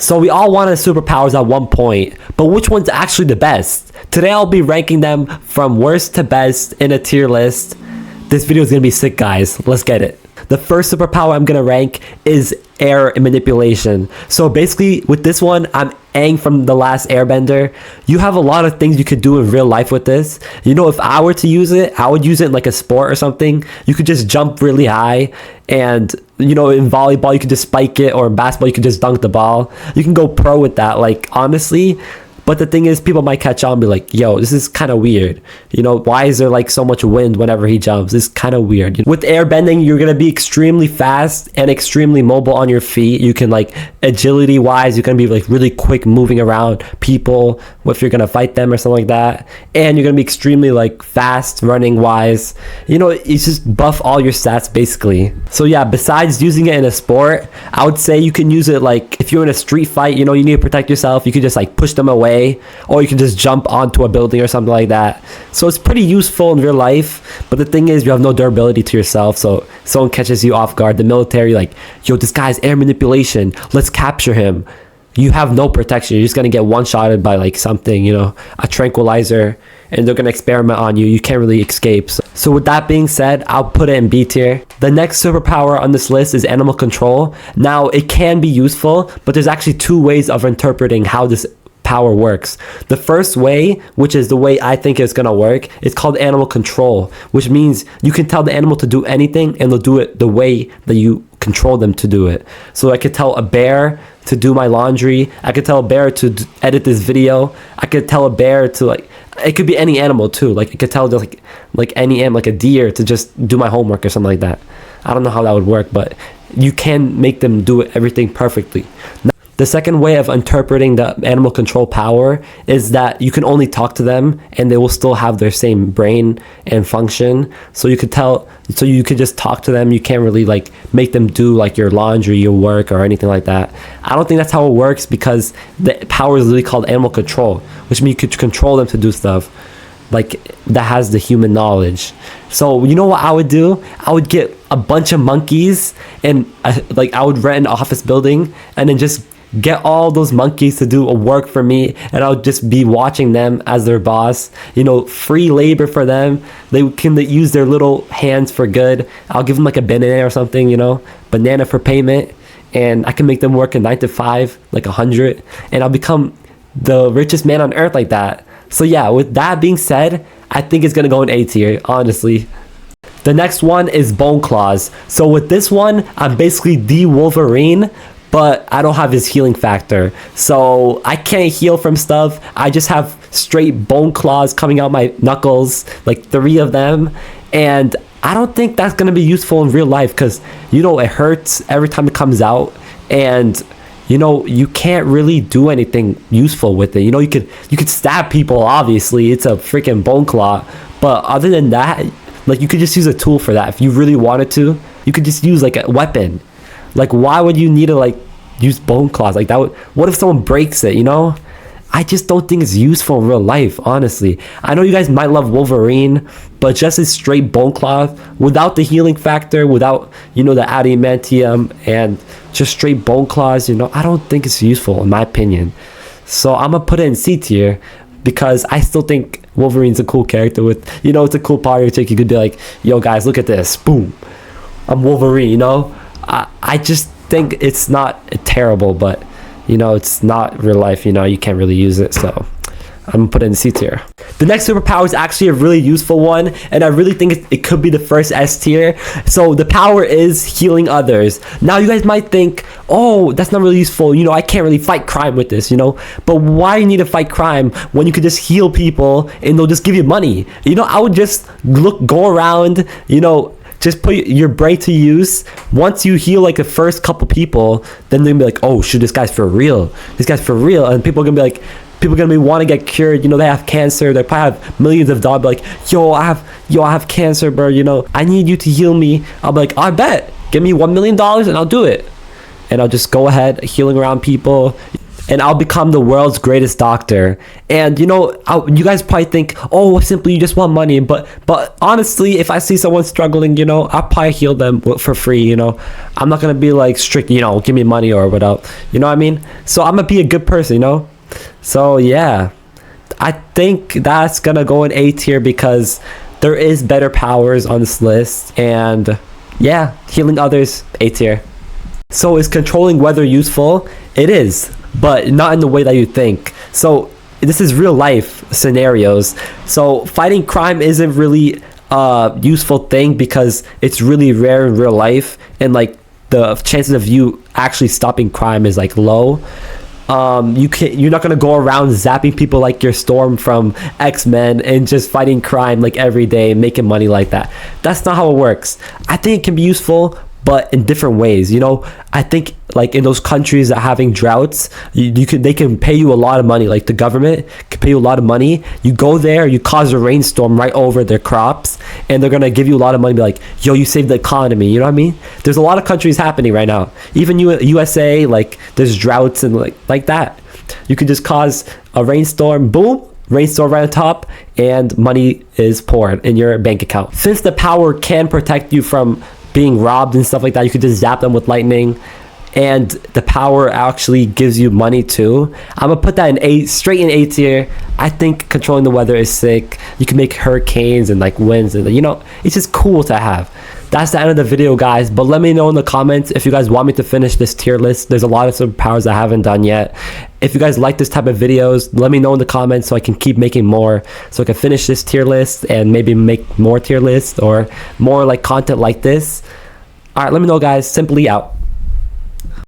So we all wanted superpowers at one point, but which one's actually the best? Today I'll be ranking them from worst to best in a tier list. This video is gonna be sick, guys. Let's get it. The first superpower I'm gonna rank is air manipulation. So basically with this one, I'm Aang from The Last Airbender. You have a lot of things you could do in real life with this. You know, if I were to use it, I would use it in like a sport or something. You could just jump really high, and you know, in volleyball you could just spike it, or in basketball you could just dunk the ball. You can go pro with that, like, honestly. But the thing is, people might catch on and be like, yo, this is kind of weird. You know, why is there like so much wind whenever he jumps? It's kind of weird. With airbending, you're going to be extremely fast and extremely mobile on your feet. You can, like, agility wise, you can be like really quick moving around people if you're going to fight them or something like that. And you're going to be extremely like fast running wise. You know, it's just buff all your stats basically. So yeah, besides using it in a sport, I would say you can use it like if you're in a street fight, you know, you need to protect yourself. You could just like push them away, or you can just jump onto a building or something like that. So it's pretty useful in real life, but the thing is, you have no durability to yourself. So if someone catches you off guard, the military like, yo, this guy's air manipulation, let's capture him. You have no protection. You're just gonna get one-shotted by like something, you know, a tranquilizer, and they're gonna experiment on you. You can't really escape. So with that being said, I'll put it in B tier. The next superpower on this list is animal control. Now, it can be useful, but there's actually two ways of interpreting how this power works. The first way, which is the way I think it's gonna work, is called animal control, which means you can tell the animal to do anything and they'll do it the way that you control them to do it. So I could tell a bear to do my laundry. I could tell a bear to edit this video. I could tell a bear to, like, it could be any animal too. Like, I could tell like any animal, like a deer, to just do my homework or something like that. I don't know how that would work, but you can make them do everything perfectly. The second way of interpreting the animal control power is that you can only talk to them and they will still have their same brain and function. So you could just talk to them. You can't really like make them do like your laundry, your work, or anything like that. I don't think that's how it works, because the power is literally called animal control, which means you could control them to do stuff like that has the human knowledge. So you know what I would do? I would get a bunch of monkeys, and I would rent an office building and then just get all those monkeys to do a work for me, and I'll just be watching them as their boss. You know, free labor for them. They can use their little hands for good. I'll give them like a banana or something, you know, banana for payment, and I can make them work a 9 to 5, like 100, and I'll become the richest man on earth like that. So yeah, with that being said, I think it's gonna go in A tier, honestly. The next one is bone claws. So with this one, I'm basically the Wolverine, but I don't have his healing factor. So I can't heal from stuff. I just have straight bone claws coming out my knuckles, like 3 of them. And I don't think that's gonna be useful in real life, because, you know, it hurts every time it comes out, and you know, you can't really do anything useful with it. You know, you could stab people, obviously, it's a freaking bone claw, but other than that, like, you could just use a tool for that. If you really wanted to, you could just use like a weapon. Like, why would you need to like use bone claws like that? What if someone breaks it, you know? I just don't think it's useful in real life, honestly. I know you guys might love Wolverine, but just a straight bone claw without the healing factor, without, you know, the adamantium, and just straight bone claws, you know, I don't think it's useful in my opinion. So I'm gonna put it in C tier, because I still think Wolverine's a cool character with, you know, it's a cool party trick. You could be like, yo guys, look at this, boom, I'm Wolverine, you know? I just think it's not terrible, but, you know, it's not real life, you know, you can't really use it. So I'm gonna put it in C tier. The next superpower is actually a really useful one, and I really think it could be the first S tier. So the power is healing others. Now you guys might think, oh, that's not really useful, you know, I can't really fight crime with this, you know, but why you need to fight crime when you could just heal people and they'll just give you money? You know, I would just go around, you know, just put your brain to use. Once you heal like the first couple people, then they're gonna be like, oh shoot, this guy's for real, and people are gonna want to get cured. You know, they have cancer, they probably have millions of dollars, like, yo, I have cancer, bro, you know, I need you to heal me. I'll be like, I bet, give me $1 million and I'll do it. And I'll just go ahead healing around people. and I'll become the world's greatest doctor. And you know, you guys probably think, oh, simply you just want money, but honestly, if I see someone struggling, you know, I'll probably heal them for free. You know, I'm not gonna be like strict, you know, give me money or whatever. You know what I mean? So I'm gonna be a good person, you know. So yeah, I think that's gonna go in A tier because there is better powers on this list, and yeah, healing others, A tier. So is controlling weather useful? It is, but not in the way that you think. So this is real life scenarios. So fighting crime isn't really a useful thing because it's really rare in real life, and like the chances of you actually stopping crime is like low. You're not gonna go around zapping people like your Storm from X-Men and just fighting crime like every day, making money like that. That's not how it works. I think it can be useful, but in different ways. You know, I think like in those countries that are having droughts, they can pay you a lot of money. Like the government can pay you a lot of money. You go there, you cause a rainstorm right over their crops, and they're gonna give you a lot of money. Be like, yo, you saved the economy. You know what I mean? There's a lot of countries happening right now. Even USA, like there's droughts and like that. You could just cause a rainstorm, boom, rainstorm right on top, and money is poured in your bank account. Since the power can protect you from being robbed and stuff like that, you could just zap them with lightning, and the power actually gives you money too. I'm gonna put that in straight in A tier. I think controlling the weather is sick. You can make hurricanes and like winds, and you know, it's just cool to have. That's the end of the video, guys, but let me know in the comments if you guys want me to finish this tier list. There's a lot of superpowers I haven't done yet. If you guys like this type of videos, let me know in the comments so I can keep making more, so I can finish this tier list and maybe make more tier lists or more like content like this. All right, let me know, guys. Simply out.